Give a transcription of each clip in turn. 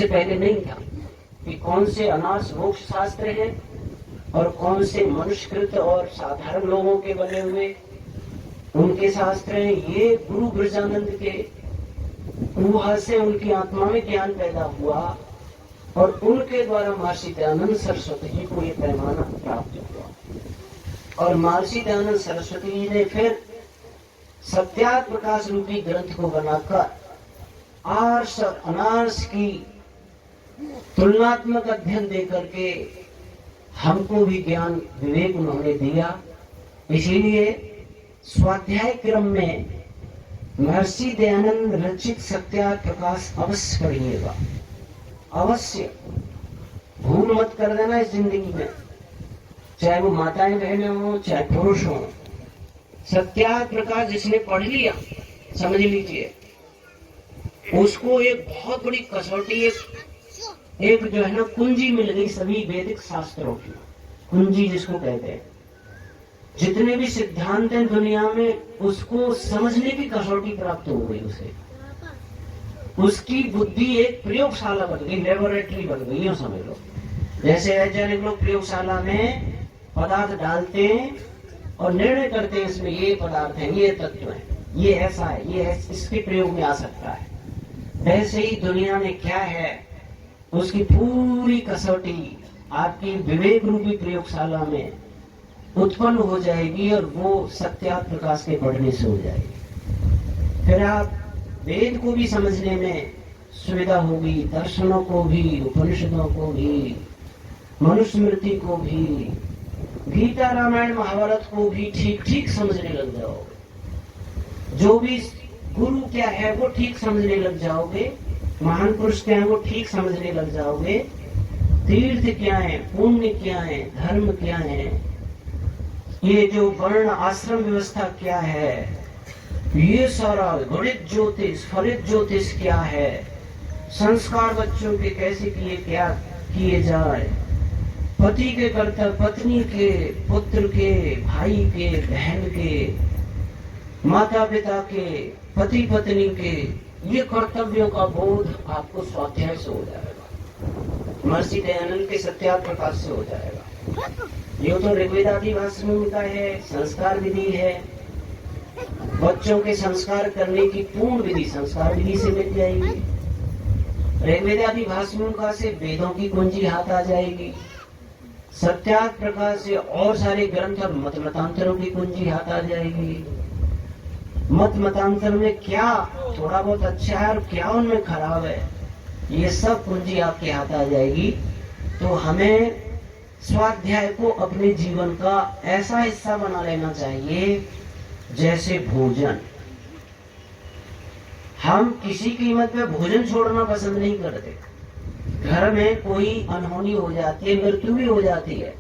इससे पहले नहीं था कि कौन से अनार्स मोक्ष शास्त्र हैं और कौन से मनुष्यकृत और साधारण लोगों के बने हुए उनके शास्त्र हैं। ये गुरु ब्रजानंद के ऊहा से उनकी आत्मा में ज्ञान पैदा हुआ और उनके द्वारा महर्षि दयानंद सरस्वती जी को ये पैमाना प्राप्त हुआ। और महर्षि दयानंद सरस्वती जी ने फिर सत्यार्थ प्रकाश रूपी ग्रंथ को बनाकर आर्ष और अनार्ष की तुलनात्मक अध्ययन दे करके हमको भी ज्ञान विवेक उन्होंने दिया। इसीलिए स्वाध्याय क्रम में महर्षि दयानंद रचित सत्यार्थ प्रकाश अवश्य पढ़िएगा, अवश्य भूल मत कर देना इस जिंदगी में, चाहे वो माताएं बहनें हो चाहे पुरुष हो। सत्यार्थ प्रकाश जिसने पढ़ लिया समझ लीजिए उसको एक बहुत बड़ी कसौटी, एक जो है ना कुंजी मिल गई सभी वैदिक शास्त्रों की। कुंजी जिसको कहते हैं, जितने भी सिद्धांत हैं दुनिया में उसको समझने की कसौटी प्राप्त हो गई उसे। उसकी बुद्धि एक प्रयोगशाला बन गई, लेबोरेटरी बन गई, यूं समझ लो। जैसे वैज्ञानिक लोग प्रयोगशाला में पदार्थ डालते हैं और निर्णय करते हैं इसमें ये पदार्थ है, ये तत्व है, ये ऐसा है, ये है, इसके प्रयोग में आ सकता है। वैसे ही दुनिया में क्या है उसकी पूरी कसौटी आपकी विवेक रूपी प्रयोगशाला में उत्पन्न हो जाएगी और वो सत्यार्थ प्रकाश के पढ़ने से हो जाएगी। फिर आप वेद को भी समझने में सुविधा होगी, दर्शनों को भी, उपनिषदों को भी, मनुस्मृति को भी, गीता रामायण महाभारत को भी ठीक ठीक समझने लग जाओगे। जो भी गुरु क्या है वो ठीक समझने लग जाओगे, महान पुरुष क्या है वो ठीक समझने लग जाओगे, तीर्थ क्या है, पुण्य क्या है, धर्म क्या है, ये जो वर्ण आश्रम व्यवस्था क्या है, ये सारा गणित ज्योतिष फलित ज्योतिष क्या है, संस्कार बच्चों के कैसे क्या किए जाए, पति के कर्तव्य, पत्नी के, पुत्र के, भाई के, बहन के, माता पिता के, पति पत्नी के, ये कर्तव्यों का बोध आपको स्वाध्याय से हो जाएगा, महर्षि दयानंद के सत्यार्थ प्रकाश से हो जाएगा। ये तो ऋग्वेद आदि भाषण का है, संस्कार विधि है, बच्चों के संस्कार करने की पूर्ण विधि संस्कार विधि से मिल जाएगी। ऋग्वेद आदि भाषणों का से वेदों की कुंजी हाथ आ जाएगी। सत्यार्थ प्रकाश से और सारे ग्रंथ और मत मतांतरों की कुंजी हाथ आ जाएगी। मत मतांतर में क्या थोड़ा बहुत अच्छा है और क्या उनमें खराब है, ये सब कुंजी आपके हाथ आ जाएगी। तो हमें स्वाध्याय को अपने जीवन का ऐसा हिस्सा बना लेना चाहिए जैसे भोजन। हम किसी कीमत पे भोजन छोड़ना पसंद नहीं करते। घर में कोई अनहोनी हो जाती है, मृत्यु भी हो जाती है,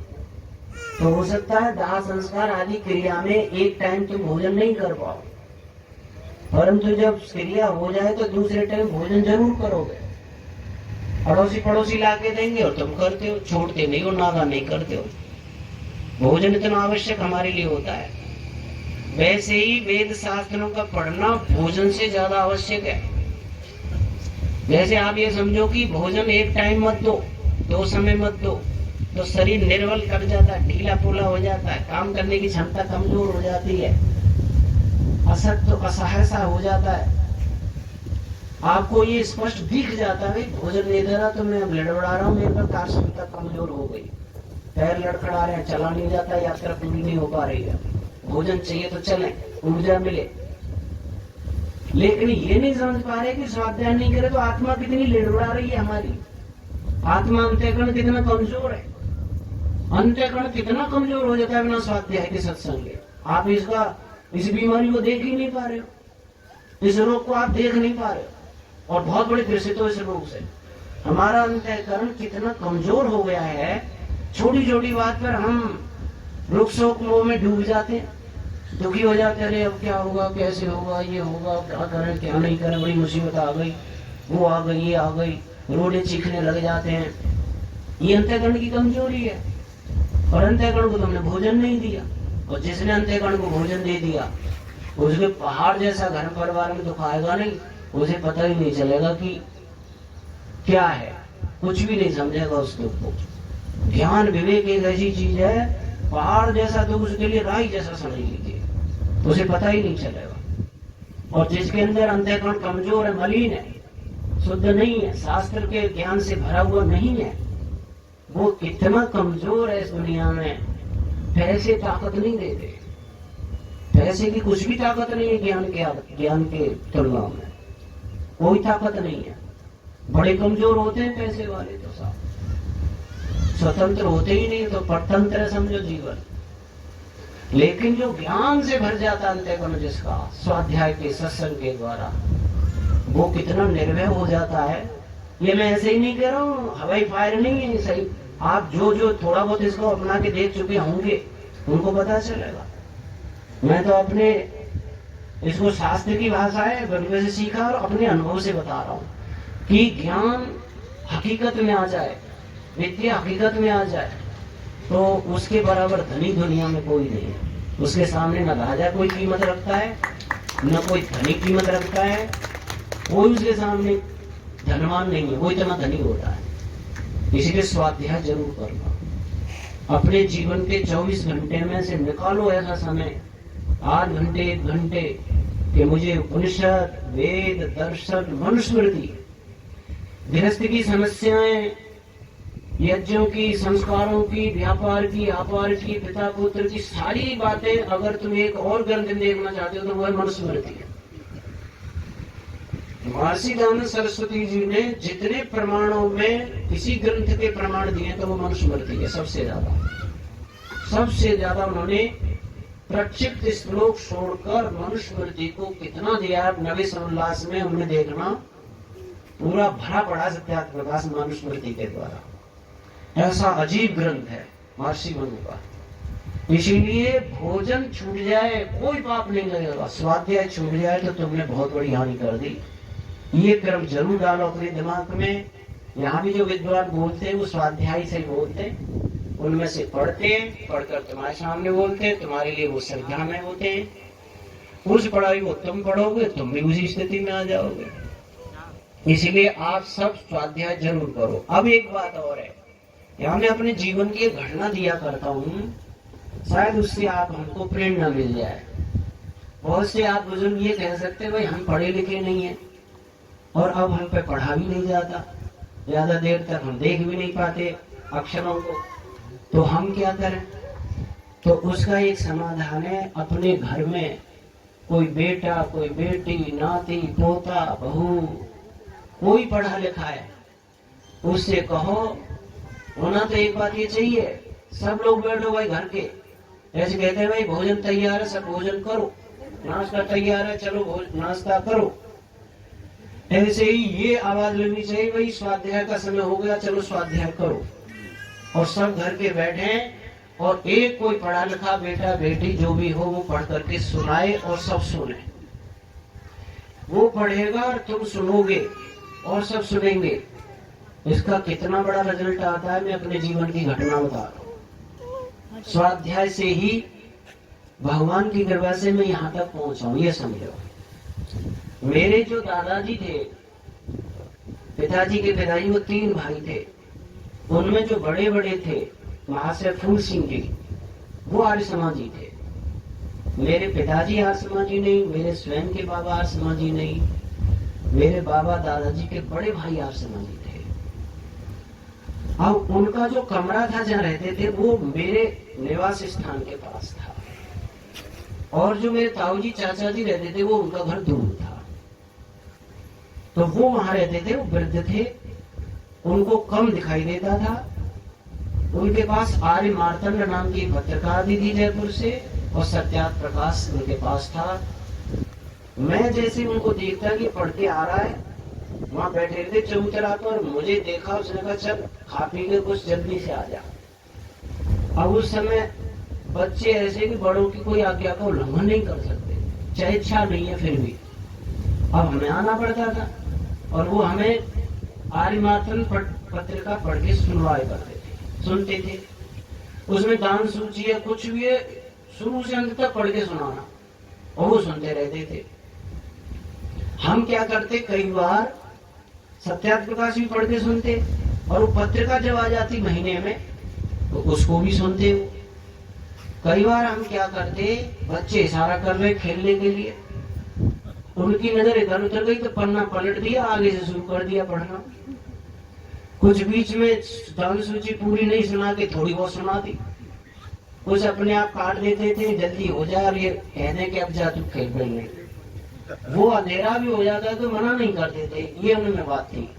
तो हो सकता है दाह संस्कार आदि क्रिया में एक टाइम तुम भोजन नहीं कर पाओ, परंतु जब क्रिया हो जाए तो दूसरे टाइम भोजन जरूर करोगे। अड़ोसी पड़ोसी लाके देंगे और तुम करते हो, छोड़ते नहीं हो, नागा नहीं करते हो। भोजन इतना आवश्यक हमारे लिए होता है। वैसे ही वेद शास्त्रों का पढ़ना भोजन से ज्यादा आवश्यक है। जैसे आप ये समझो कि भोजन एक टाइम मत दो, 2 समय मत दो, तो शरीर निर्बल कर जाता है, ढीला पोला हो जाता है, काम करने की क्षमता कमजोर हो जाती है, असत्य असहाय सा हो जाता है। आपको ये स्पष्ट दिख जाता है भोजन नहीं दे रहा तो मैं अब लड़बड़ा रहा हूँ, मेरे पर कार क्षमता कमजोर हो गई, पैर लड़खड़ा रहे हैं, चला नहीं जाता, यात्रा पूरी नहीं हो पा रही है, भोजन चाहिए तो चले, ऊर्जा मिले। लेकिन ये नहीं समझ पा रहे कि स्वाध्याय नहीं करे तो आत्मा कितनी लड़बड़ा रही है हमारी, आत्मा अंतःकरण कितना कमजोर है, अंतःकरण कितना कमजोर हो जाता है बिना स्वाध्याय के सत्संग के। आप इस बीमारी को देख ही नहीं पा रहे हो, इस रोग को आप देख नहीं पा रहे हो, और बहुत बड़े ग्रसित हो इस रोग से। हमारा अंतःकरण कितना कमजोर हो गया है, छोटी छोटी बात पर हम रोग शोक मोह में डूब जाते हैं, दुखी हो जाते हैं, अरे अब क्या होगा, कैसे होगा, ये होगा, क्या करें क्या नहीं करें, बड़ी मुसीबत आ गई, वो आ गई, ये आ गई, रोने चीखने लग जाते हैं। ये अंतःकरण की कमजोरी है। और अंतःकरण को तुमने भोजन नहीं दिया, और जिसने अंतःकरण को भोजन दे दिया उसके पहाड़ जैसा घर परिवार में दुख आएगा नहीं, उसे पता ही नहीं चलेगा कि क्या है, कुछ भी नहीं समझेगा उस दुख को। ज्ञान विवेक एक ऐसी चीज है, पहाड़ जैसा दुख उसके लिए राई जैसा समझ लीजिए, उसे पता ही नहीं चलेगा। और जिसके अंदर अंतःकरण कमजोर है, मलिन है, शुद्ध नहीं है, शास्त्र के ज्ञान से भरा हुआ नहीं है, वो इतना कमजोर है इस दुनिया में, पैसे ताकत नहीं देते। पैसे की कुछ भी ताकत नहीं है ज्ञान के तुलना में, कोई ताकत नहीं है। बड़े कमजोर होते हैं पैसे वाले, तो साहब स्वतंत्र होते ही नहीं, तो परतंत्र समझो जीवन। लेकिन जो ज्ञान से भर जाता अंतःकरण जिसका, स्वाध्याय के सत्संग के द्वारा, वो कितना निर्भय हो जाता है। ये मैं ऐसे ही नहीं कह रहा हूँ, हवाई फायर नहीं है, सही। आप जो थोड़ा बहुत इसको अपना के देख चुके होंगे उनको पता चलेगा। मैं तो अपने इसको शास्त्र की भाषा है गणित से सीखा और अपने अनुभव से बता रहा हूँ कि ज्ञान हकीकत में आ जाए, विद्या हकीकत में आ जाए, तो उसके बराबर धनी दुनिया में कोई नहीं है। उसके सामने न राजा कोई कीमत रखता है, न कोई धनी कीमत रखता है, कोई उसके सामने धनवान नहीं है, वो इतना धनी होता है। इसलिए स्वाध्याय जरूर करना। अपने जीवन के 24 घंटे में से निकालो ऐसा समय, 8 घंटे 1 घंटे, कि मुझे उपनिषद, वेद, दर्शन, मनुस्मृति, गृहस्थ की समस्याएं, यज्ञों की, संस्कारों की, व्यापार की, आपार की, पिता पुत्र की सारी बातें, अगर तुम एक और ग्रंथ देखना चाहते हो तो वो है मनुस्मृति। महर्षि दयानंद सरस्वती जी ने जितने प्रमाणों में किसी ग्रंथ के प्रमाण दिए तो वो मनुस्मृति है सबसे ज्यादा उन्होंने प्रक्षिप्त श्लोक छोड़कर मनुस्मृति को कितना दिया। नवे उल्लास में हमने देखना पूरा भरा पड़ा सत्यार्थ प्रकाश मनुस्मृति के द्वारा। ऐसा अजीब ग्रंथ है महर्षि मनु का। इसीलिए भोजन छूट जाए कोई पाप नहीं लगेगा, स्वाध्याय छूट जाए तो तुमने बहुत बड़ी हानि कर दी। ये क्रम जरूर डालो अपने दिमाग में। यहाँ भी जो विद्वान बोलते हैं वो स्वाध्याय से बोलते हैं, उनमें से पढ़ते हैं, पढ़कर तुम्हारे सामने बोलते हैं, तुम्हारे लिए वो श्रद्धा में होते हैं। उस पढ़ाई को तुम पढ़ोगे, तुम भी उसी स्थिति में आ जाओगे। इसीलिए आप सब स्वाध्याय जरूर करो। अब एक बात और है, यहाँ मैं अपने जीवन की एक घटना दिया करता हूँ, शायद उससे आप हमको प्रेरणा मिल जाए। बहुत से आप बुजुर्ग ये कह सकते हैं भाई हम पढ़े लिखे नहीं है और अब हम पे पढ़ा भी नहीं जाता, ज्यादा देर तक हम देख भी नहीं पाते अक्षरों को, तो हम क्या करें? तो उसका एक समाधान है, अपने घर में कोई बेटा, कोई बेटी, नाती, पोता, बहू, कोई पढ़ा लिखा है, उससे कहो। होना तो एक बात ये चाहिए, सब लोग बैठो भाई घर के, ऐसे कहते हैं भाई भोजन तैयार है, सब भोजन करो, नाश्ता तैयार है, चलो नाश्ता करो। ऐसे ही ये आवाज लगनी चाहिए भाई स्वाध्याय का समय हो गया, चलो स्वाध्याय करो। और सब घर के बैठे और एक कोई पढ़ा लिखा बेटा बेटी जो भी हो वो पढ़ करके सुनाए और सब सुने। वो पढ़ेगा और तुम सुनोगे और सब सुनेंगे। इसका कितना बड़ा रिजल्ट आता है मैं अपने जीवन की घटना बता रहा हूँ। स्वाध्याय से ही भगवान की कृपा से मैं यहाँ तक पहुंचा हूँ, ये समझो। मेरे जो दादाजी थे, पिताजी के पिताजी, वो 3 भाई थे। उनमें जो बड़े बड़े थे महाशय फूल सिंह जी, वो आर्य समाजी थे। मेरे पिताजी आर्य समाजी नहीं, मेरे स्वयं के बाबा आर्य समाजी नहीं, मेरे बाबा दादाजी के बड़े भाई आर्य समाजी थे। अब उनका जो कमरा था जहाँ रहते थे वो मेरे निवास स्थान के पास था, और जो मेरे ताऊजी चाचा जी रहते थे वो उनका घर दूर था। तो वो वहां रहते थे, वो वृद्ध थे, उनको कम दिखाई देता था। उनके पास आर्य मार्तंड नाम की पत्रिका आती थी जयपुर से, और सत्यार्थ प्रकाश उनके पास था। मैं जैसे उनको देखता कि पढ़ के आ रहा है, वहां बैठे थे चौतरा पर, मुझे देखा, उसने कहा चल खा पी के कुछ जल्दी से आ जा। अब उस समय बच्चे ऐसे कि बड़ों की कोई आज्ञा का उल्लंघन नहीं कर सकते, चाहे इच्छा नहीं है फिर भी। अब हमें आना पड़ता था और वो हमें आर्य मार्तंड पत्रिका पढ़ के सुनवाए करते थे, सुनते थे। उसमें दान सूची है, कुछ भी है, शुरू से अंत तक पढ़ के सुनाना, और वो सुनते रहते थे। हम क्या करते, कई बार सत्यार्थ प्रकाश भी पढ़ के सुनते, और वो पत्रिका जब आ जाती महीने में तो उसको भी सुनते हो। कई बार हम क्या करते, बच्चे इशारा कर रहे खेलने के लिए, उनकी नजर इधर उधर गई तो पन्ना पलट दिया, आगे से शुरू कर दिया पढ़ना। कुछ बीच में दान सूची पूरी नहीं सुना के थोड़ी बहुत सुना दी। कुछ अपने आप काट देते थे, जल्दी हो जाए और ये कहने के अब जा तू खेल खेलने। वो अंधेरा भी हो जाता तो मना नहीं करते थे, ये उनमें बात थी।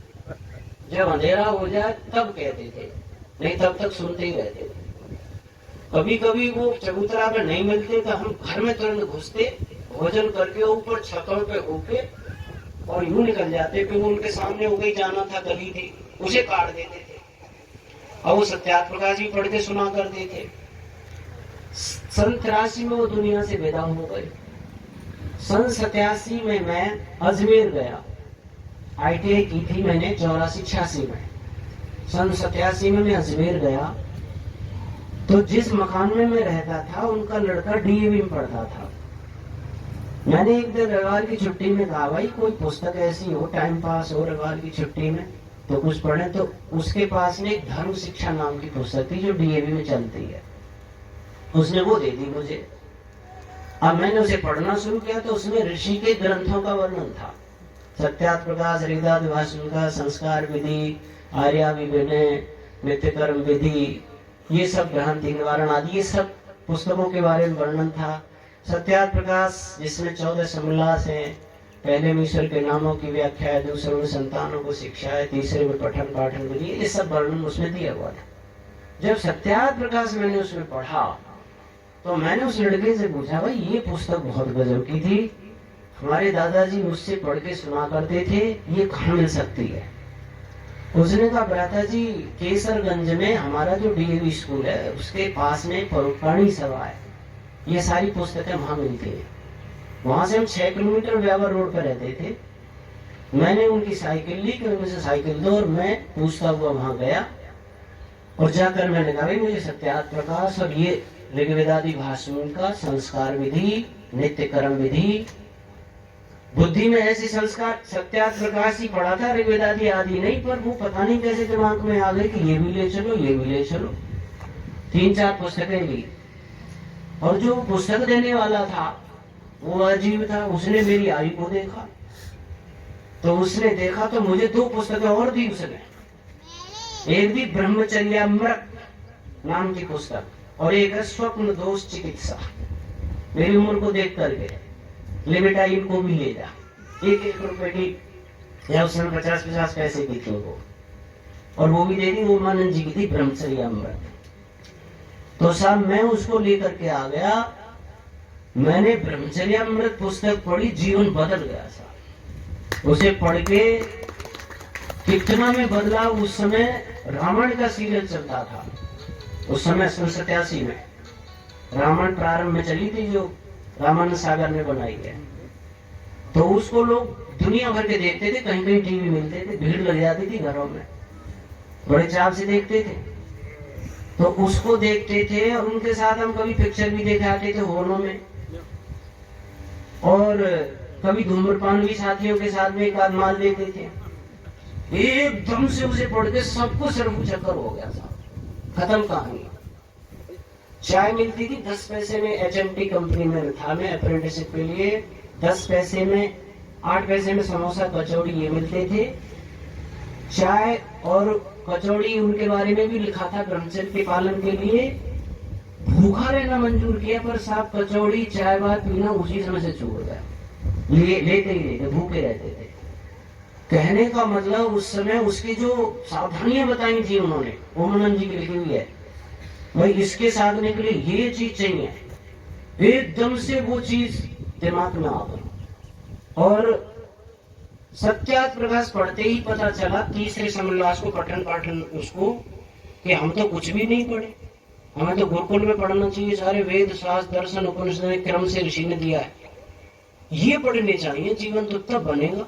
जब अंधेरा हो जाए तब कहते थे, नहीं तब तक सुनते ही रहते थे। कभी कभी वो चबूतरा में नहीं मिलते तो हम घर में तुरंत घुसते, भोजन करके ऊपर छतों पे होके और यूं निकल जाते कि वो उनके सामने हो गई, जाना था गली थी, उसे काट देते थे। और वो सत्यार्थ प्रकाश भी पढ़ के सुना करते थे। सन 83 में वो दुनिया से विदा हो गए। सन 87 में मैं अजमेर गया, ITI की थी मैंने 84-86 में। सन 87 में मैं अजमेर गया तो जिस मकान में मैं रहता था उनका लड़का DAV में पढ़ता था। मैंने एक दिन रविवार की छुट्टी में कहा, भाई कोई पुस्तक ऐसी हो, टाइम पास हो रविवार की छुट्टी में तो कुछ पढ़े। तो उसके पास में एक धर्म शिक्षा नाम की पुस्तक थी जो DAV में चलती है, उसने वो दे दी मुझे। अब मैंने उसे पढ़ना शुरू किया तो उसमें ऋषि के ग्रंथों का वर्णन था। सत्यार्थ प्रकाश, ऋग्वेद भाषण का, संस्कार विधि, आर्याविविनय, नित्य कर्म विधि, ये सब भ्रांति निवारण आदि, ये सब पुस्तकों के बारे में वर्णन था। सत्यार्थ प्रकाश जिसमें 14 समोल्लास है, पहले में ईश्वर के नामों की व्याख्या है, दूसरे में संतानों को शिक्षा है, तीसरे में पठन पाठन विधि, ये सब वर्णन उसमें दिया हुआ था। जब सत्यार्थ प्रकाश मैंने उसमें पढ़ा तो मैंने उस लड़के से पूछा, भाई ये पुस्तक बहुत गजब की थी, हमारे दादाजी मुझसे पढ़ के सुना करते थे, ये कहाँ मिल सकती है? उसने कहा, भ्राताजी केसरगंज में हमारा जो DAV स्कूल है उसके पास में परोपकारी सभा है, ये सारी पुस्तकें वहां मिलती है। वहां से हम 6 किलोमीटर व्यावर रोड पर रहते थे। मैंने उनकी साइकिल ली कि मुझे साइकिल दो, और मैं पूछता हुआ वहां गया और जाकर मैंने कहा, भाई मुझे सत्यार्थ प्रकाश और ये ऋग्वेदादि भाषण का संस्कार विधि, नित्य कर्म विधि, बुद्धि में ऐसे संस्कार सत्यार्थ प्रकाश ही पढ़ा था, ऋग्वेदादि आदि नहीं, पर वो पता नहीं कैसे दिमाग में आ गए कि ये भी ले चलो, ये भी ले चलो। 3-4 पुस्तकें ली, और जो पुस्तक देने वाला था वो अजीब था। उसने मेरी आयु को देखा, तो उसने देखा तो मुझे 2 पुस्तकें और दी उसने। एक दी ब्रह्मचर्यामृत नाम की पुस्तक, और एक है स्वप्न दोष चिकित्सा। मेरी उम्र को देख करके ले बेटा इनको भी ले जा, 1-1 रुपए की, या उसने 50-50 पैसे की थी वो, और वो भी दे दी। वो मानंद जी की थी ब्रह्मचर्यामृत। तो साहब मैं उसको लेकर के आ गया, मैंने ब्रह्मचर्यामृत पुस्तक पढ़ी, जीवन बदल गया साहब। उसे पढ़ के कितना में बदला। उस समय रामायण का सीरियल चलता था, उस समय 87 में रामायण प्रारंभ में चली थी, जो रामानंद सागर ने बनाई है। तो उसको लोग दुनिया भर के देखते थे, कहीं कहीं टीवी मिलते थे, भीड़ लग जाती थी घरों में, बड़े चाव से देखते थे। तो उसको देखते थे, और उनके साथ हम कभी पिक्चर भी दिखाते थे हॉलों में, और कभी धूम्रपान भी साथियों के साथ में एक आध माल देते थे। एकदम से उसे पढ़ के सबको सिर्फ चक्कर हो गया था, खत्म कहानी। चाय मिलती थी 10 पैसे में, HMT कंपनी में था मैं अप्रेंटिसशिप के लिए। 10 पैसे में, 8 पैसे में समोसा कचौड़ी ये मिलते थे। चाय और कचौड़ी उनके बारे में भी लिखा था, ब्रह्मचर्य के पालन के लिए भूखा रहना मंजूर किया, पर साहब कचौड़ी चाय बात पीना उसी समय से छोड़ गया, लेते ही लेते भूखे रहते थे। कहने का मतलब उस समय उसकी जो सावधानियां बताई थी उन्होंने, ओमानंद जी की लिखी हुई है, भाई इसके साधने के लिए ये चीज चाहिए, एकदम से वो चीज दिमाग में आ गई। और सत्यार्थ प्रकाश पढ़ते ही पता चला, तीसरे समोल्लास को पठन पाठन उसको, कि हम तो कुछ भी नहीं पढ़े, हमें तो गुरुकुल में पढ़ना चाहिए, सारे वेद शास्त्र दर्शन उपनिषद क्रम से ऋषि ने दिया है, ये पढ़ने चाहिए, जीवन तो तब बनेगा।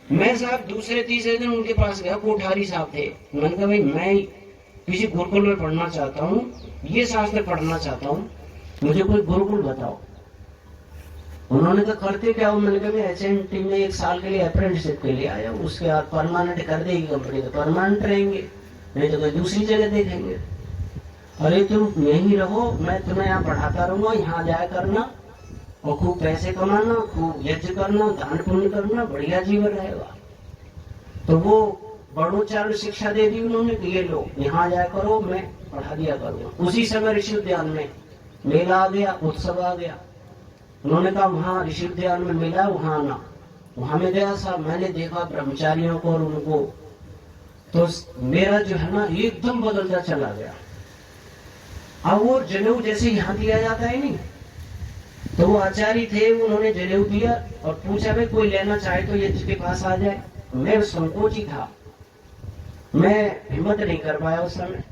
मैं साहब दूसरे तीसरे दिन उनके पास गया, कोठारी साहब थे। मैंने कहा, भाई मैं किसी गुरुकुल में पढ़ना चाहता हूँ, ये शास्त्र पढ़ना चाहता हूँ, मुझे कोई गुरुकुल बताओ। उन्होंने कहा करते क्या हो? मैंने कहा मैं एचएनटी में 1 साल के लिए अप्रेंटिसशिप के लिए आया, उसके बाद परमानेंट कर देगी कंपनी तो परमानेंट रहेंगे, नहीं तो कोई दूसरी जगह देखेंगे। अरे तुम यहीं रहो, मैं तुम्हें यहाँ पढ़ाता रहूंगा, यहाँ जाया करना और खूब पैसे कमाना, खूब यज्ञ करना, दान पुण्य करना, बढ़िया जीवन रहेगा। तो वो बड़ोचारण शिक्षा दे दी उन्होंने कि ये लो यहाँ जाया करो, मैं पढ़ा दिया करूंगा। उसी समय ऋषि उद्यान में मेला आ गया, उत्सव आ गया। उन्होंने कहा वहां ऋषि उद्यान में मेला, वहां आना। वहां में गया साहब, मैंने देखा ब्रह्मचारियों को और उनको, तो मेरा जो है ना एकदम बदलता चला गया। अब वो जनेऊ जैसे यहाँ दिया जाता है नहीं, तो वो आचार्य थे, उन्होंने जनेऊ दिया और पूछा भाई कोई लेना चाहे तो ये जिसके पास आ जाए। मैं संकोची था, मैं हिम्मत नहीं कर पाया उस समय।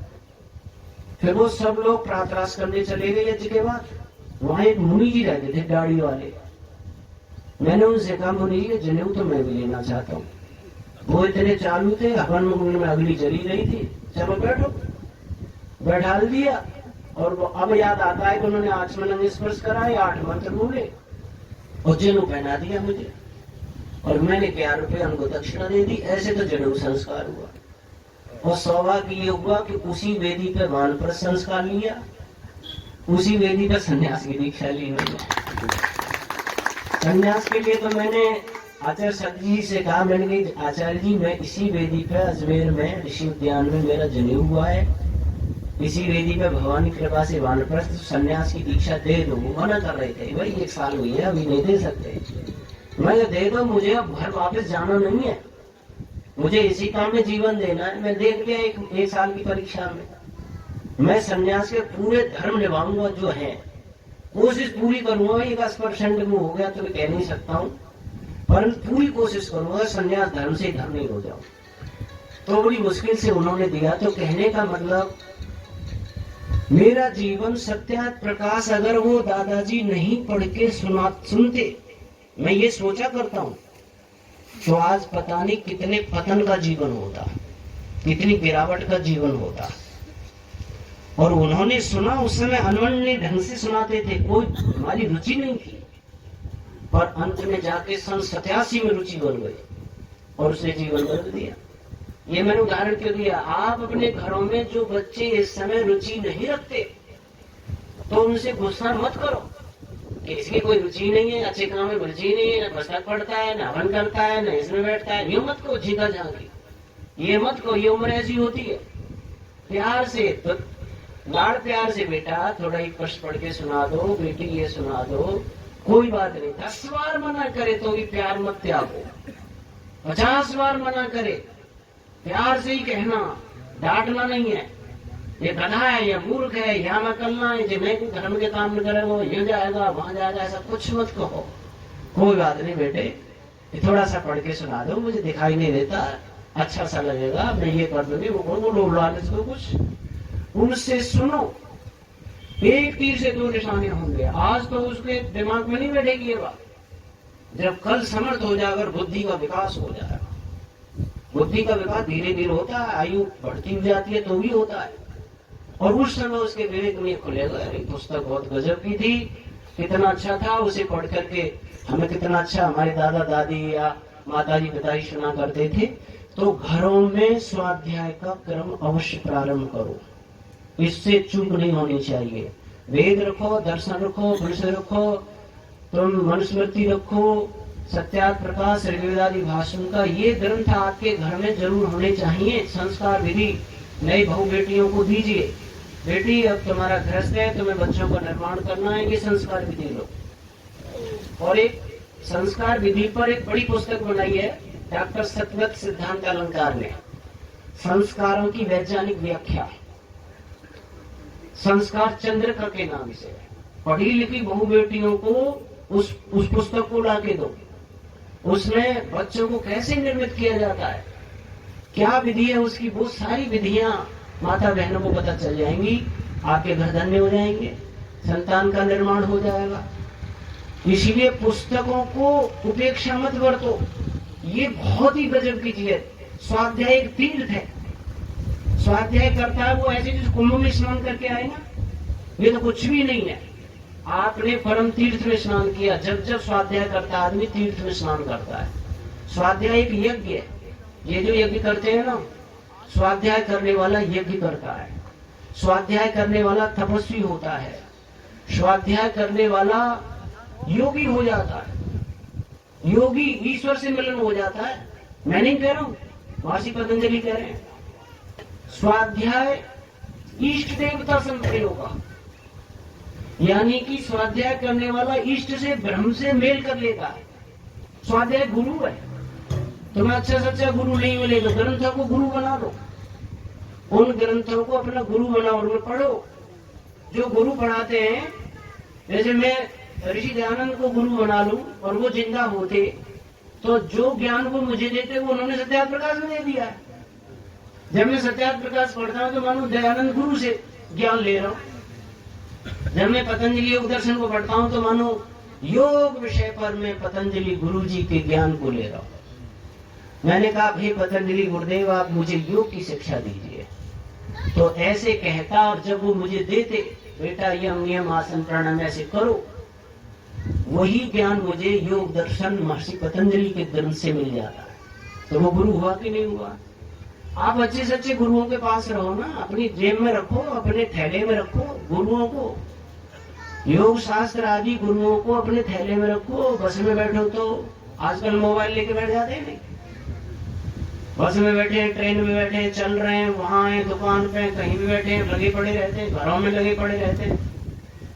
फिर वो सब लोग प्रातरास करने चले गए यज्ञ के बाद। वहां एक मुनि जी रहते थे दाढ़ी वाले। मैंने उनसे कहा मुनि जी जनेऊ तो मैं भी लेना चाहता हूँ। वो इतने चालू थे, हवन में अगली जली रही थी, चलो बैठो, बैठा दिया। और वो अब याद आता है कि उन्होंने आचमन स्पर्श कराए, 8 मंत्र बोले और जनेऊ पहना दिया मुझे, और मैंने 11 रुपये उनको दक्षिणा दे दी। ऐसे तो जनेऊ संस्कार हुआ। और सौभाग्य ये हुआ कि उसी वेदी पे वानप्रस्थ संस्कार लिया, उसी वेदी पे संन्यास की दीक्षा ली मैंने। संन्यास के लिए तो मैंने आचार्य सत्य जी से कहा, मैंने कहा आचार्य जी मैं इसी वेदी पे अजमेर में ऋषि उद्यान में मेरा जनेऊ हुआ है, इसी वेदी पे भगवान की कृपा से वानप्रस्थ संन्यास की दीक्षा दे दो। मना कर रहे थे, भाई 1 साल हुई है अभी नहीं दे सकते। मैं दे दो, मुझे अब घर वापस जाना नहीं है, मुझे इसी काम में जीवन देना है। मैं देख लिया एक साल की परीक्षा में मैं संन्यास के पूरे धर्म निभाऊंगा जो है, कोशिश पूरी करूंगा। 1% में हो गया तो मैं कह नहीं सकता हूँ, परंतु पूरी कोशिश करूंगा संन्यास धर्म से धर्म नहीं हो जाऊं। तो बड़ी मुश्किल से उन्होंने दिया। तो कहने का मतलब मेरा जीवन सत्यात प्रकाश अगर वो दादाजी नहीं पढ़ के सुनते, मैं ये सोचा करता हूँ, तो आज पता नहीं कितने पतन का जीवन होता, कितनी गिरावट का जीवन होता। और उन्होंने सुना, उस समय अनन्य ढंग से सुनाते थे, कोई हमारी रुचि नहीं थी, पर अंत में जाके सन 87 में रुचि बन गई और उसने जीवन बदल दिया। ये मैंने उदाहरण क्यों दिया? आप अपने घरों में जो बच्चे इस समय रुचि नहीं रखते, तो उनसे गुस्सा मत करो कि इसकी कोई रुचि नहीं है, अच्छे काम में रुचि नहीं है, न पुस्तक पढ़ता है, न हवन करता है, न इसमें बैठता है। ये मत कहो झीका झांकी, ये मत कहो, ये उम्र ऐसी होती है। प्यार से, तो लाड़ प्यार से, बेटा थोड़ा एक पश्च पढ़ के सुना दो, बेटी ये सुना दो, कोई बात नहीं। 10 बार मना करे तो भी प्यार मत त्यागो, 50 बार मना करे प्यार से ही कहना, डांटना नहीं है। ये गधा है, ये मूर्ख है, यहाँ न करना है, जो मैं धर्म के काम में करेगा ये जाएगा वहां जाएगा, ऐसा कुछ मत कहो। कोई बात नहीं बेटे, थोड़ा सा पढ़ के सुना दो, मुझे दिखाई नहीं देता, अच्छा सा लगेगा, मैं ये कर दूंगी, वो बोलो लालच को कुछ। उनसे सुनो, एक तीर से 2 निशाने होंगे। आज तो उसके दिमाग में नहीं बैठेगी ये बात, जब कल समर्थ हो जाकर बुद्धि का विकास हो जाएगा। बुद्धि का विकास धीरे धीरे होता है, आयु बढ़ती जाती है तो भी होता है, और उस समय उसके विवेक में खुलेगा, अरे पुस्तक बहुत गजब की थी, कितना अच्छा था, उसे पढ़ करके हमें कितना अच्छा हमारे दादा दादी या माताजी पिताजी सुना करते थे। तो घरों में स्वाध्याय का क्रम अवश्य प्रारंभ करो, इससे चूक नहीं होनी चाहिए। वेद रखो, दर्शन रखो, पुरुष रखो, तुम मनुस्मृति रखो, सत्यात प्रकाश ऋग्वेदादि भाषण का ये ग्रंथ आपके घर में जरूर होने चाहिए। संस्कार विधि नई बहू बेटियों को दीजिए, बेटी अब तुम्हारा गृहस्थ है, तुम्हें बच्चों का निर्माण करना है, ये संस्कार विधि लो। और एक संस्कार विधि पर एक बड़ी पुस्तक बनाई है डॉक्टर सतगत सिद्धांत अलंकार ने, संस्कारों की वैज्ञानिक व्याख्या, संस्कार चंद्रिका के नाम से। पढ़ी लिखी बहु बेटियों को उस पुस्तक को लाके दो, उसमें बच्चों को कैसे निर्मित किया जाता है, क्या विधि है उसकी, वो सारी विधियां माता बहनों को पता चल जाएंगी, आपके घर धन्य हो जाएंगे, संतान का निर्माण हो जाएगा। इसीलिए पुस्तकों को उपेक्षा मत बरतो, ये बहुत ही गजब की चीज है। स्वाध्याय एक तीर्थ है, स्वाध्याय करता है वो ऐसे जिस कुंभ में स्नान करके आए ना, ये तो कुछ भी नहीं है। आपने परम तीर्थ में स्नान किया। जब जब स्वाध्याय करता है आदमी तीर्थ में स्नान करता है। स्वाध्याय एक यज्ञ है। ये जो यज्ञ करते हैं ना, स्वाध्याय करने वाला यज्ञ करता है। स्वाध्याय करने वाला तपस्वी होता है। स्वाध्याय करने वाला योगी हो जाता है। योगी ईश्वर से मिलन हो जाता है। मैं नहीं कह रहा हूं, महर्षि पतंजलि कह रहे हैं। स्वाध्याय इष्ट देवता संप्रयोग का, यानी कि स्वाध्याय करने वाला इष्ट से ब्रह्म से मेल कर लेता है। स्वाध्याय गुरु है। तुम्हें अच्छा सच्चा गुरु नहीं मिले तो ग्रंथों को गुरु बना दो। उन ग्रंथों को अपना गुरु बनाओ, उनमें पढ़ो। जो गुरु पढ़ाते हैं, जैसे मैं ऋषि दयानंद को गुरु बना लूं और वो जिंदा होते तो जो ज्ञान वो मुझे देते वो उन्होंने सत्यार्थ प्रकाश में दे दिया है। जब मैं सत्यार्थ प्रकाश पढ़ता हूं तो मानो दयानंद गुरु से ज्ञान ले रहा हूं। जब मैं पतंजलि योग दर्शन को पढ़ता हूं तो मानो योग विषय पर मैं पतंजलि गुरु जी के ज्ञान को ले रहा हूं। मैंने कहा भाई पतंजलि गुरुदेव आप मुझे योग की शिक्षा दीजिए। तो ऐसे कहता और जब वो मुझे देते, बेटा यम नियम आसन प्राणायाम ऐसे करो, वही ज्ञान मुझे योग दर्शन महर्षि पतंजलि के ग्रंथ से मिल जाता है। तो वो गुरु हुआ कि नहीं हुआ? आप अच्छे से अच्छे गुरुओं के पास रहो ना, अपनी जेब में रखो, अपने थैले में रखो गुरुओं को, योग शास्त्र आदि गुरुओं को अपने थैले में रखो। बस में बैठो तो आजकल मोबाइल लेके बैठ जाते हैं। नहीं, बस में बैठे हैं, ट्रेन में बैठे हैं, चल रहे हैं, वहां हैं, दुकान पे कहीं भी बैठे हैं, लगे पड़े रहते हैं, घरों में लगे पड़े रहते हैं।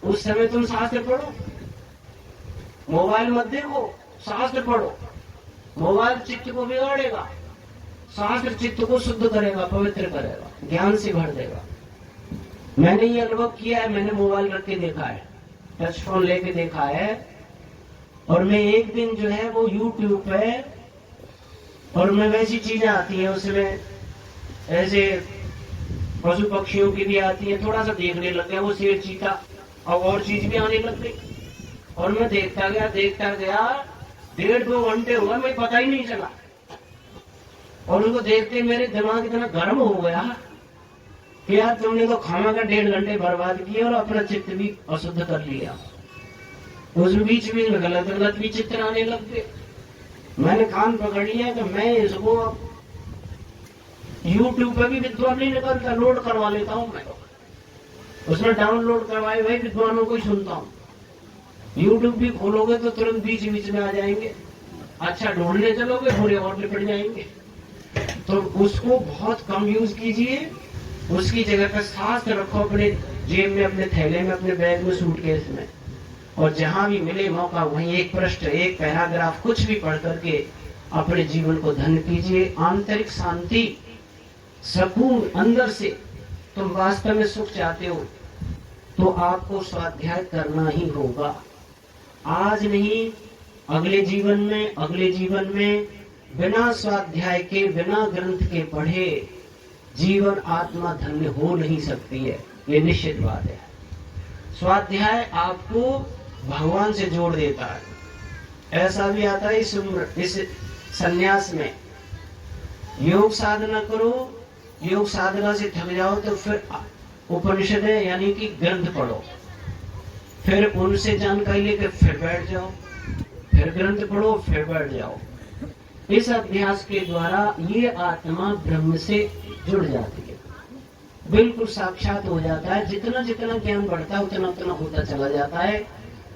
उस समय तुम शास्त्र पढ़ो, मोबाइल मत देखो, शास्त्र पढ़ो। मोबाइल चित्त को बिगाड़ेगा, शास्त्र चित्त को शुद्ध करेगा, पवित्र करेगा, ज्ञान से भर देगा। मैंने ये अनुभव किया है। मैंने मोबाइल रख के देखा है, टच फोन लेके देखा है, और मैं एक दिन जो है वो यूट्यूब पे, और मैं वैसी चीजें आती है उसमें, ऐसे पशु पक्षियों की भी आती है, थोड़ा सा देखने लग गया। वो शेर चीता और चीज भी आने लग गई, और मैं देखता गया 1.5-2 घंटे हुआ, मुझे पता ही नहीं चला। और उनको देखते मेरे दिमाग इतना गर्म हो गया कि यार तुमने तो खाना का 1.5 घंटे बर्बाद किए और अपना चित्त भी अशुद्ध कर लिया। उस बीच में गलत भी चित्र आने लग गए। मैंने कान पकड़ लिया कि मैं इसको यूट्यूब पे भी विद्वान नहीं निकलता, लोड करवा लेता हूं मैं। उसमें डाउनलोड करवाए हुए विद्वानों को ही सुनता हूं। यूट्यूब भी खोलोगे तो तुरंत बीच में आ जाएंगे। अच्छा ढूंढने चलोगे थोड़े और लिपट जाएंगे। तो उसको बहुत कम यूज कीजिए। उसकी जगह पर शास्त्र रखो अपने जेब में, अपने थैले में, अपने बैग में, सूटकेस में, और जहां भी मिले मौका वहीं एक पृष्ठ, एक पैराग्राफ, कुछ भी पढ़ करके अपने जीवन को धन्य कीजिए। आंतरिक शांति, सुकून अंदर से, तुम वास्तव में सुख चाहते हो तो आपको स्वाध्याय करना ही होगा। आज नहीं, अगले जीवन में बिना स्वाध्याय के, बिना ग्रंथ के पढ़े जीवन आत्मा धन्य हो नहीं सकती है, ये निश्चित बात है। स्वाध्याय आपको भगवान से जोड़ देता है। ऐसा भी आता है इस संन्यास में, योग साधना करो, योग साधना से थक जाओ तो फिर उपनिषद यानी कि ग्रंथ पढ़ो, फिर उनसे जानकारी लेकर फिर बैठ जाओ, फिर ग्रंथ पढ़ो, फिर बैठ जाओ। इस अभ्यास के द्वारा ये आत्मा ब्रह्म से जुड़ जाती है, बिल्कुल साक्षात हो जाता है। जितना जितना ज्ञान बढ़ता है उतना उतना होता चला जाता है।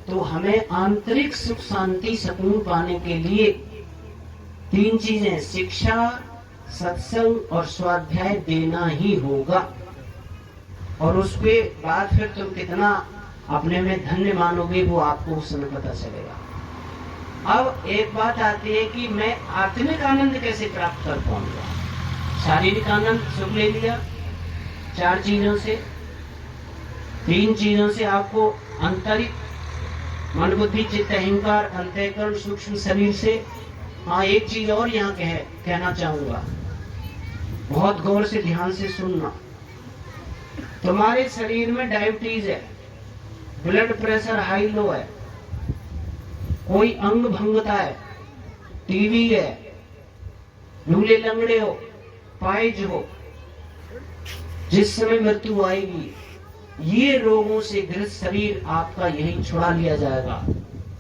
तो हमें आंतरिक सुख शांति सुकून पाने के लिए 3 चीजें, शिक्षा, सत्संग और स्वाध्याय देना ही होगा। और उसके बाद फिर तुम कितना अपने में धन्य मानोगे वो आपको उस समय पता चलेगा। अब एक बात आती है कि मैं आत्मिक आनंद कैसे प्राप्त कर पाऊंगा। शारीरिक आनंद सुख ले लिया 4 चीजों से, 3 चीजों से आपको आंतरिक मन बुद्धि चित्त अहंकार अंतःकरण सूक्ष्म शरीर से। हाँ, एक चीज और यहाँ कहना चाहूंगा, बहुत गौर से ध्यान से सुनना। तुम्हारे शरीर में डायबिटीज है, ब्लड प्रेशर हाई लो है, कोई अंग भंगता है, टीवी है, लूले लंगड़े हो, पाइज हो, जिस समय मृत्यु आएगी ये रोगों से ग्रस्त शरीर आपका यही छुड़ा लिया जाएगा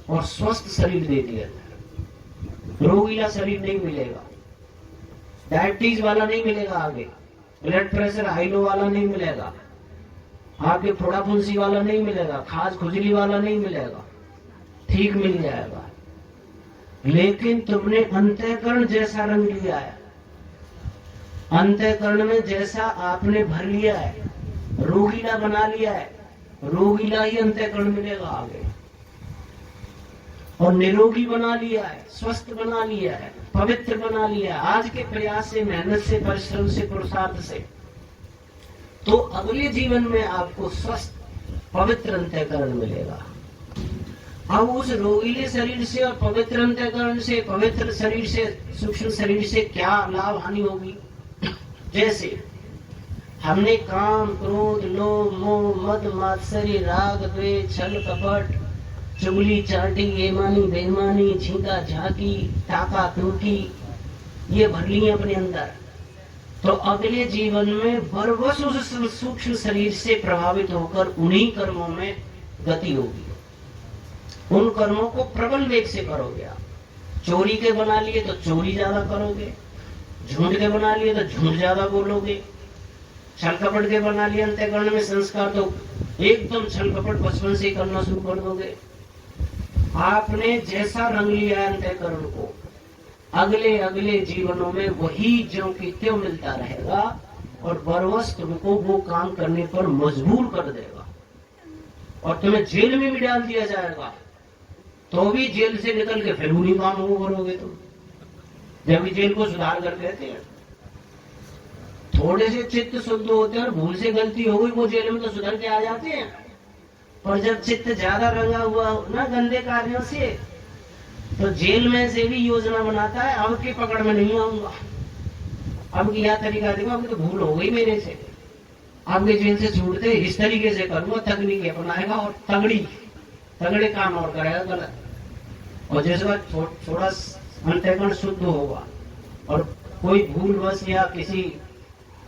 और स्वस्थ शरीर दे दिया जाएगा। रोगीला शरीर नहीं मिलेगा, डायबिटीज वाला नहीं मिलेगा, आगे ब्लड प्रेशर हाई लो वाला नहीं मिलेगा, आगे फोड़ा फुंसी वाला नहीं मिलेगा, खाज खुजली वाला नहीं मिलेगा, ठीक मिल जाएगा। लेकिन तुमने अंतःकरण जैसा रंग लिया है, अंतःकरण में जैसा आपने भर लिया है, रोगीला बना लिया है, रोगीला ही अंतःकरण मिलेगा आगे। और निरोगी बना लिया है, स्वस्थ बना लिया है, पवित्र बना लिया है आज के प्रयास से, मेहनत से, परिश्रम से, पुरुषार्थ से। तो अगले जीवन में आपको स्वस्थ पवित्र अंतःकरण मिलेगा। अब उस रोगीले शरीर से और पवित्र अंतःकरण से, पवित्र शरीर से, सूक्ष्म शरीर से क्या लाभ हानि होगी? जैसे हमने काम, क्रोध, लोभ, मोह, मद, मात्सर्य, राग, द्वेष, छल, कपट, चुगली, चाटी, बेईमानी, बेईमानी, छींका, झाकी, टाका, टूकी, ये भर ली अपने अंदर। तो अगले जीवन में बरबस उस सूक्ष्म शरीर से प्रभावित होकर उन्हीं कर्मों में गति होगी। उन कर्मों को प्रबल वेग से करोगे आप। चोरी के बना लिए तो चोरी ज्यादा करोगे, झूठ के बना लिए तो झूठ ज्यादा बोलोगे, छल कपट के बना लिए अंतःकरण में संस्कार तो एकदम छल कपट बचपन से करना शुरू कर दोगे। आपने जैसा रंग लिया है अंतःकरण को, अगले अगले जीवनों में वही ज्यों की त्यों मिलता रहेगा और बरवस तुमको वो काम करने पर मजबूर कर देगा और तुम्हें जेल में भी डाल दिया जाएगा, तो भी जेल से निकल के फिर उन्हीं काम वो करोगे तुम। जब भी जेल को सुधार कर कहते हैं, थोड़े से चित्त शुद्ध होते हैं और भूल से गलती हो गई, वो जेल में तो सुधर के आ जाते हैं। और जब चित्त ज्यादा रंगा हुआ ना गंदे कार्यों से, तो जेल में से भी योजना बनाता है, अब की पकड़ में नहीं आऊंगा, अब की यह तरीका देखो, अब तो भूल हो गई मेरे से, अब के जेल से छूटते इस तरीके से करूंगा, तकनीक अपनाएगा और तगड़े काम और करेगा गलत। और जिस वक्त थोड़ा अंतःकरण शुद्ध होगा और कोई भूलवश या किसी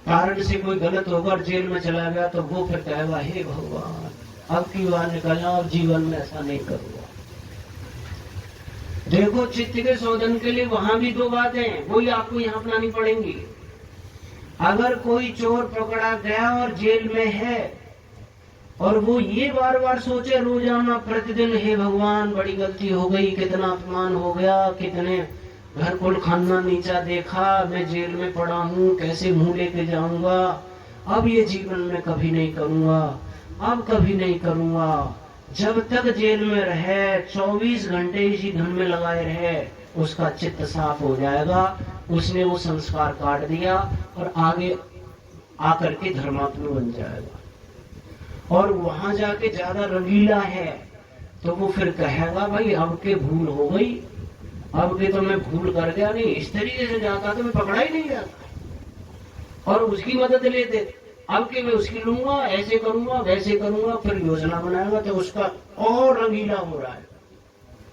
कारण से कोई गलत होगा और जेल में चला गया, तो वो फिर कहेगा हे भगवान अब की बार निकलना और जीवन में ऐसा नहीं करूंगा। देखो चित्त के शोधन के लिए वहां भी दो बातें वही आपको यहाँ अपनानी पड़ेंगी। अगर कोई चोर पकड़ा गया और जेल में है और वो ये बार बार सोचे रोजाना प्रतिदिन, हे भगवान बड़ी गलती हो गई, कितना अपमान हो गया, कितने घर को खाना नीचा देखा, मैं जेल में पड़ा हूँ, कैसे मुंह लेके जाऊंगा, अब ये जीवन में कभी नहीं करूंगा, अब कभी नहीं करूंगा। जब तक जेल में रहे 24 घंटे इसी धन में लगाए रहे, उसका चित्त साफ हो जाएगा, उसने वो संस्कार काट दिया और आगे आकर के धर्मात्मा बन जाएगा। और वहां जाके ज्यादा रंगीला है तो वो फिर कहेगा भाई अब के भूल हो गई, अब के तो मैं भूल कर गया, नहीं इस तरीके से जाता तो मैं पकड़ा ही नहीं जाता, और उसकी मदद लेते, अब के मैं उसकी लूंगा, ऐसे करूंगा वैसे करूंगा, फिर योजना बनाएगा तो उसका और रंगीला हो रहा है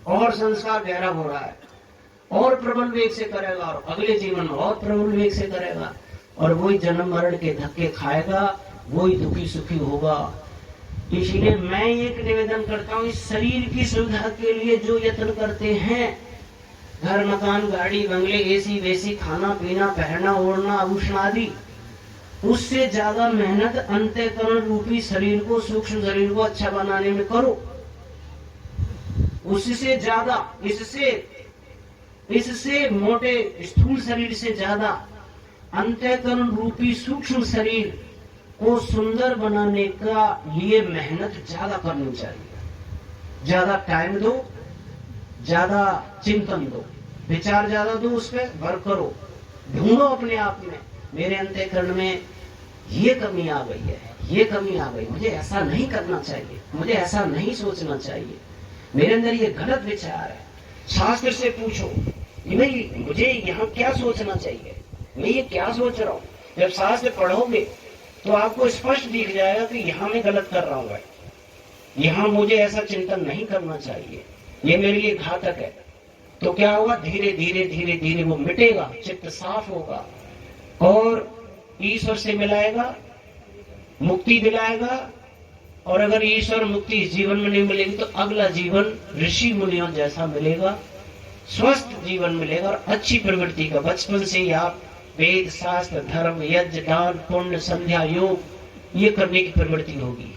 और संस्कार गहरा हो रहा है और प्रबल वेग से करेगा और अगले जीवन में और प्रबल वेग से करेगा और वही जन्म मरण के धक्के खाएगा, वही दुखी सुखी होगा। इसलिए मैं एक निवेदन करता हूँ, इस शरीर की सुविधा के लिए जो यत्न करते हैं, घर मकान गाड़ी बंगले एसी वेसी खाना पीना पहनना ओढ़ना आभूषण आदि, उससे ज्यादा मेहनत अंतःकरण रूपी शरीर को, सूक्ष्म शरीर को अच्छा बनाने में करो। उससे ज्यादा इससे मोटे स्थूल शरीर से ज्यादा अंतःकरण रूपी सूक्ष्म शरीर को सुंदर बनाने का लिए मेहनत ज्यादा करनी चाहिए। ज्यादा टाइम दो, ज्यादा चिंतन दो, विचार ज्यादा दो, उस पर वर्क करो, ढूंढो अपने आप में, मेरे अंतःकरण में ये कमी आ गई है, ये कमी आ गई, मुझे ऐसा नहीं करना चाहिए, मुझे ऐसा नहीं सोचना चाहिए, मेरे अंदर ये गलत विचार है। शास्त्र से पूछो मुझे यहाँ क्या सोचना चाहिए, मैं ये क्या सोच रहा हूँ। जब शास्त्र पढ़ोगे तो आपको स्पष्ट दिख जाएगा कि यहाँ मैं गलत कर रहा हूँ, यहाँ मुझे ऐसा चिंतन नहीं करना चाहिए, ये मेरे लिए घातक है। तो क्या होगा, धीरे धीरे धीरे धीरे वो मिटेगा, चित्त साफ होगा और ईश्वर से मिलाएगा, मुक्ति दिलाएगा और अगर ईश्वर मुक्ति इस जीवन में नहीं मिलेगी तो अगला जीवन ऋषि मुनियों जैसा मिलेगा, स्वस्थ जीवन मिलेगा और अच्छी प्रवृत्ति का। बचपन से ही आप वेद शास्त्र धर्म यज्ञ दान पुण्य संध्या योग ये करने की प्रवृत्ति होगी।